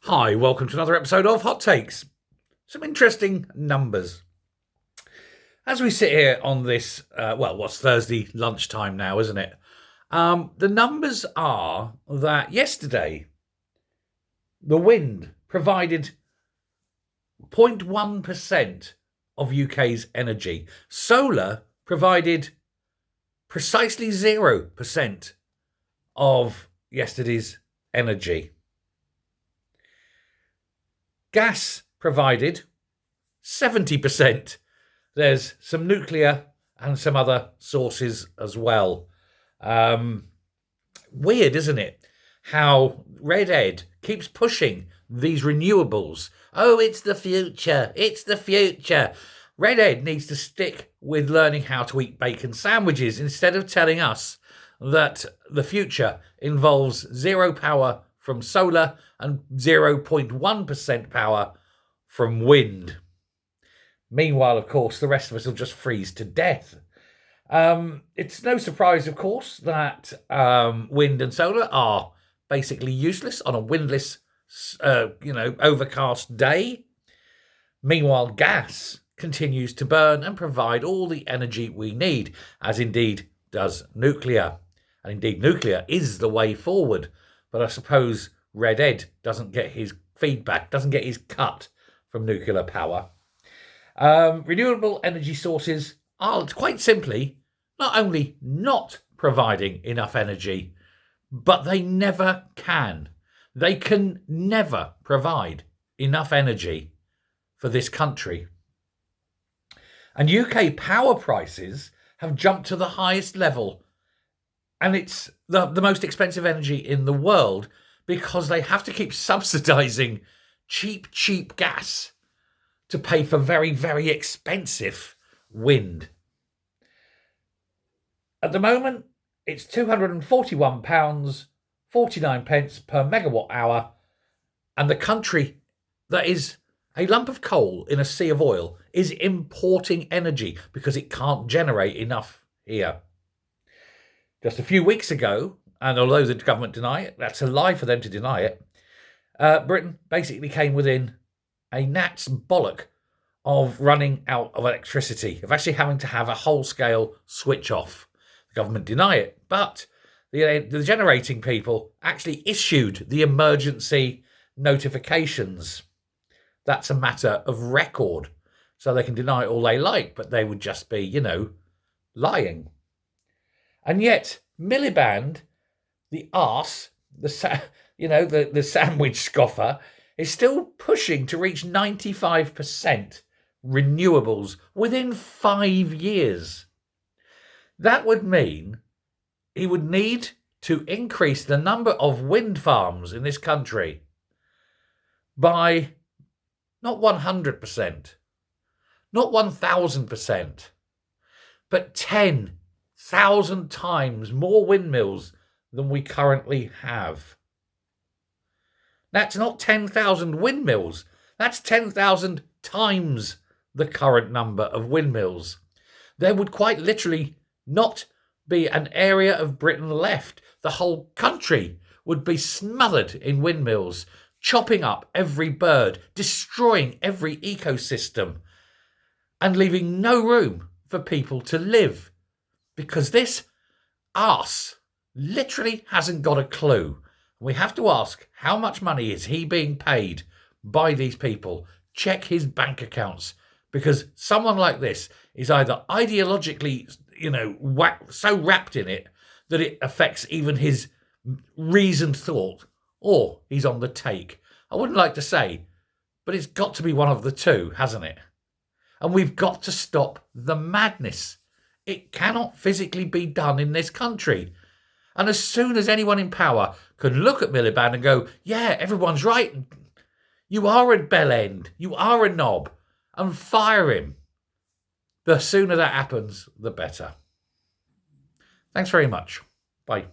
Hi, welcome to another episode of Hot Takes. Some interesting numbers. As we sit here on this, what's Thursday lunchtime now, isn't it? The numbers are that yesterday, the wind provided 0.1% of UK's energy. Solar provided precisely 0% of yesterday's energy. Gas provided 70%. There's some nuclear and some other sources as well. Weird, isn't it? How Red Ed keeps pushing these renewables. Oh, it's the future. It's the future. Red Ed needs to stick with learning how to eat bacon sandwiches instead of telling us that the future involves zero power from solar and 0.1% power from wind. Meanwhile, of course, the rest of us will just freeze to death. It's no surprise, of course, that wind and solar are basically useless on a windless, overcast day. Meanwhile, gas continues to burn and provide all the energy we need, as indeed does nuclear. And indeed, nuclear is the way forward. But I suppose Red Ed doesn't get his feedback, doesn't get his cut from nuclear power. Renewable energy sources are quite simply not only not providing enough energy, but they never can. They can never provide enough energy for this country. And UK power prices have jumped to the highest level. And it's the most expensive energy in the world because they have to keep subsidising cheap gas to pay for very, very expensive wind. At the moment, it's £241.49 per megawatt hour, and the country that is a lump of coal in a sea of oil is importing energy because it can't generate enough here. Just a few weeks ago, and although the government deny it, that's a lie for them to deny it, Britain basically came within a gnat's bollock of running out of electricity, of actually having to have a whole-scale switch off. The government deny it, but the generating people actually issued the emergency notifications. That's a matter of record. So they can deny it all they like, but they would just be, lying. And yet, Miliband, the arse, the sandwich scoffer, is still pushing to reach 95% renewables within 5 years. That would mean he would need to increase the number of wind farms in this country by not 100%, not 1,000%, but 10,000 times more windmills than we currently have. That's not 10,000 windmills. That's 10,000 times the current number of windmills. There would quite literally not be an area of Britain left. The whole country would be smothered in windmills, chopping up every bird, destroying every ecosystem, and leaving no room for people to live. Because this arse literally hasn't got a clue. We have to ask, how much money is he being paid by these people? Check his bank accounts, because someone like this is either ideologically, so wrapped in it that it affects even his reasoned thought, or he's on the take. I wouldn't like to say, but it's got to be one of the two, hasn't it? And we've got to stop the madness. It cannot physically be done in this country. And as soon as anyone in power can look at Miliband and go, yeah, everyone's right, you are a bell end, you are a knob, and fire him, the sooner that happens, the better. Thanks very much. Bye.